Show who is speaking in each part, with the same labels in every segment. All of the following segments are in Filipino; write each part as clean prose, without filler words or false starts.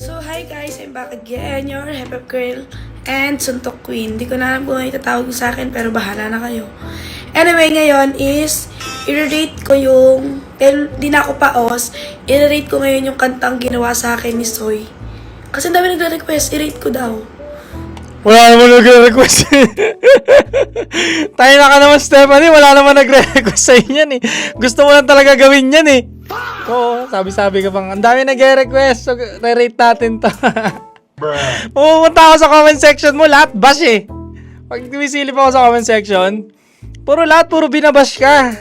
Speaker 1: So, hi guys, I'm back again, your Hep Girl and Suntok Queen. Di ko na alam kung itatawag sa akin, pero bahala na kayo. Anyway, ngayon is, i-rate ko yung, di na ako paos, i-rate ko ngayon yung kantang ginawa sa akin ni Soy. Kasi ang dami nagre-request, i-rate ko daw.
Speaker 2: Wala naman nagre-request. Tayo na ka naman, Stephanie. Wala naman nagre-request sa inyan eh. Gusto mo lang talaga gawin yan eh. Oo, sabi-sabi ka pang, ang dami nagre-request. So, re-rate natin to. Pumunta ako sa comment section mo, lahat bash eh. Pag tumisilip ako sa comment section, puro binabash ka.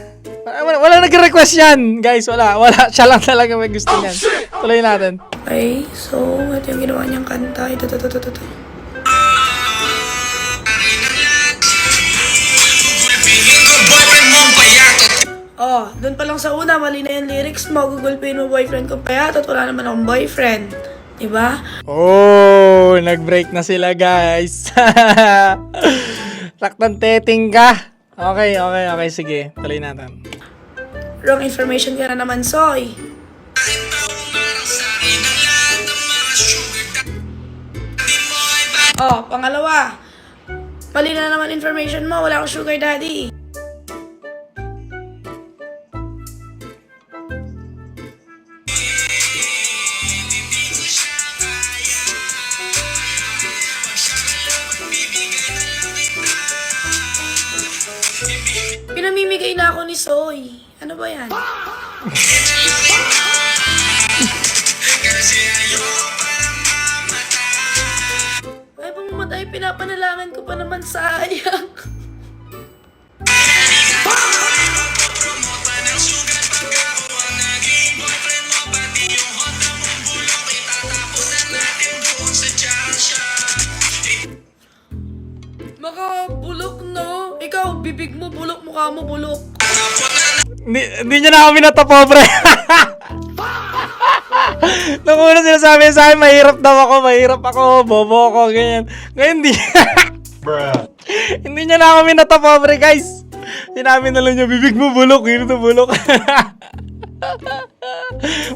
Speaker 2: Wala nagre-request yan, guys. Wala. Siya lang talaga may gusto niyan. Tuloy natin.
Speaker 1: Okay, so, ito yung ginawa niyang kanta. Ito. Oh, dun pa lang sa una, mali na yung lyrics mo. Gugulpin mo boyfriend ko payatot. Wala naman akong boyfriend. Diba?
Speaker 2: Oh, nag-break na sila, guys. Taktan teting ka. Okay. Sige, tuloy natin.
Speaker 1: Wrong information ka na naman, Soy. Oh, pangalawa. Mali na naman information mo. Wala akong sugar daddy. Pinamimigay na ako ni Soy. Ano ba yan? Ay, pumamatay. Pinapanalangan ko pa naman, sayang. Makabulok, no? Ikaw, bibig mo bulok, mukha mo bulok.
Speaker 2: Hindi niya na kami natapobre. Nung una sinasabi sa akin, mahirap ako, bobo ako, ganyan. Ngayon hindi. Hindi niya na kami natapobre, guys. Sinabi na lang niya, bibig mo bulok, yun ito bulok.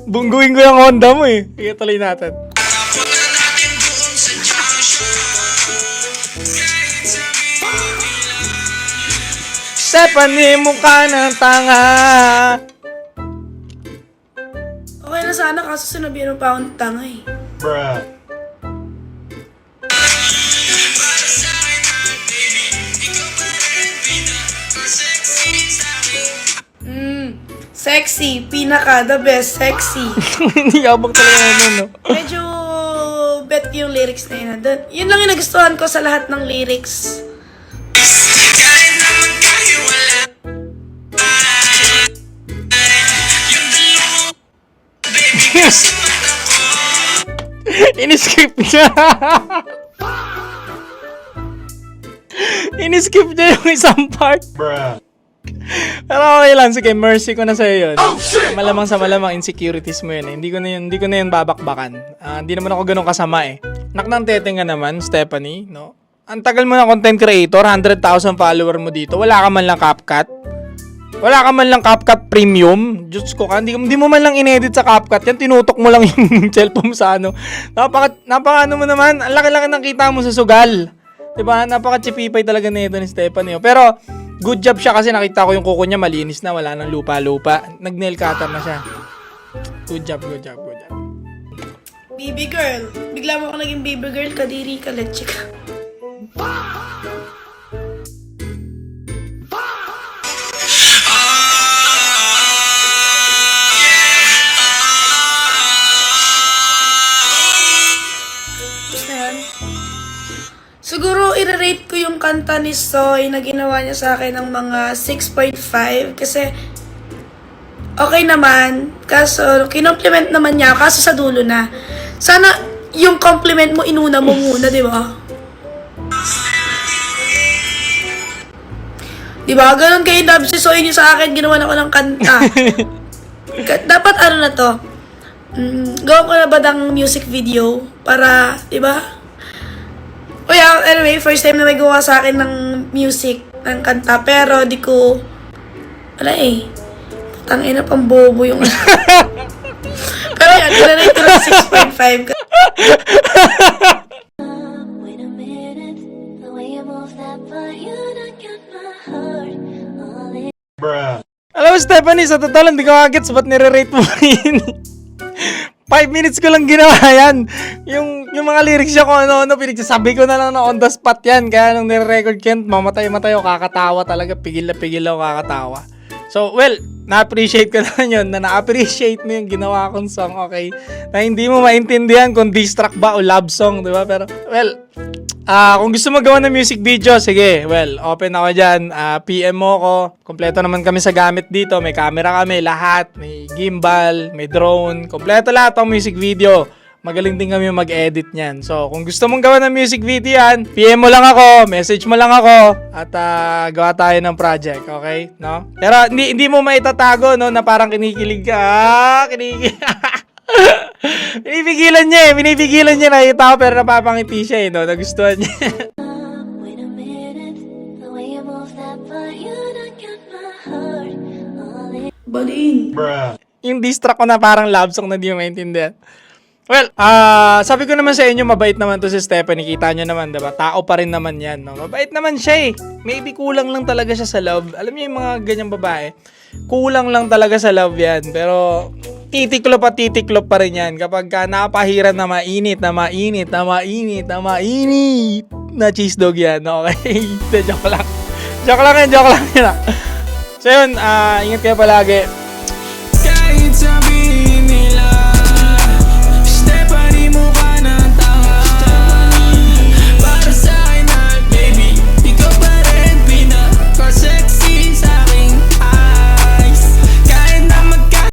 Speaker 2: Bungguin ko yung Honda mo eh. Sige, tuloy natin. Stephanie, mukha ng tanga.
Speaker 1: Okay na sana, kaso sinabihan mo pa akong tanga eh. Sexy. Pinaka, the best. Sexy.
Speaker 2: Hindi abang talaga naman, no?
Speaker 1: Medyo bet yung lyrics na yun. Yun lang yung nagustuhan ko sa lahat ng lyrics.
Speaker 2: Iniskip niya. Iniskip niya yung isang part. Pero okay lang, sige, mercy ko na sa'yo yun. Malamang sa malamang insecurities mo yun eh. Hindi ko na yun babakbakan. Hindi naman ako ganun kasama eh. Naknang teteng ka naman, Stephanie, no? Ang tagal mo na content creator, 100,000 follower mo dito. Wala ka man lang CapCut. Wala ka man lang CapCut Premium. Diyos ko ka, hindi mo man lang inedit sa CapCut. Yan, tinutok mo lang yung cellphone sa ano. Napaka ano mo naman, ang laki-laki ng kita mo sa sugal. Diba? Napaka-chipipay talaga na ito ni Stephanie. Pero, good job siya kasi nakita ko yung kuko niya malinis na. Wala nang lupa-lupa. Nag-nail cutter na siya. Good job.
Speaker 1: Baby girl. Bigla mo ako naging baby girl, kadiri ka, leche ka. Siguro, i-rate ko yung kanta ni Soy na ginawa niya sa akin ng mga 6.5 kasi okay naman. Kaso, kinompliment naman niya. Kaso sa dulo na. Sana yung compliment mo, inuna mo muna, di ba? Di ba? Ganun kayo dub si Soy niyo sa akin. Ginawa na ko ng kanta. Dapat ano na to? Gawa ko na ba ng music video? Para, di ba? Anyway, first time na may gawa sa akin ng music, ng kanta, pero di ko, wala eh. Tangina, pang bobo yung Pero yan, i-rate ko ng 6.5.
Speaker 3: Wait a minute, the way you move that body, you done got my heart all in.
Speaker 2: Alam mo, Stephanie, sa totoo lang, di ko agets ba't nire-rate mo yun? 5 minutes ko lang ginawa yan. Yung mga lyrics niya kung ano-ano, pinagsasabi ko na lang na on the spot yan. Kaya nung nire-record ko yan, mamatay-matay ako, kakatawa talaga. Pigil na pigil ako kakatawa. So, well, na-appreciate ko naman yun, na na-appreciate mo yung ginawa kong song, okay? Na hindi mo maintindihan kung diss track ba o love song, di ba? Pero, well, kung gusto mo gawa ng music video, sige, well, open ako dyan. PM mo ko. Kompleto naman kami sa gamit dito. May camera kami, lahat. May gimbal, may drone. Kompleto lahat ang music video. Magaling din kami mag-edit niyan. So, kung gusto mong gawa ng music video yan, PM mo lang ako, message mo lang ako, at gawa tayo ng project, okay? No? Pero hindi mo maitatago, no, na parang kinikilig ka. Kinikilig. Binipigilan niya, nakita ko, pero napapangiti siya, no? Nagustuhan niya.
Speaker 3: Wait a minute, the way you move that body, you done got my heart all in.
Speaker 1: Balin.
Speaker 2: Yung diss track ko na parang love song na di mo maintindihan. Well, sabi ko naman sa inyo, mabait naman to si Stephanie. Kita nyo naman, diba? Tao pa rin naman yan, no? Mabait naman siya, eh. Maybe kulang lang talaga siya sa love. Alam niyo yung mga ganyang babae, kulang lang talaga sa love yan. Pero, titiklop pa rin yan. Kapag napahiran na mainit na cheese dog yan, okay? Joke lang. Joke lang yan. So yun, ingat kayo palagi.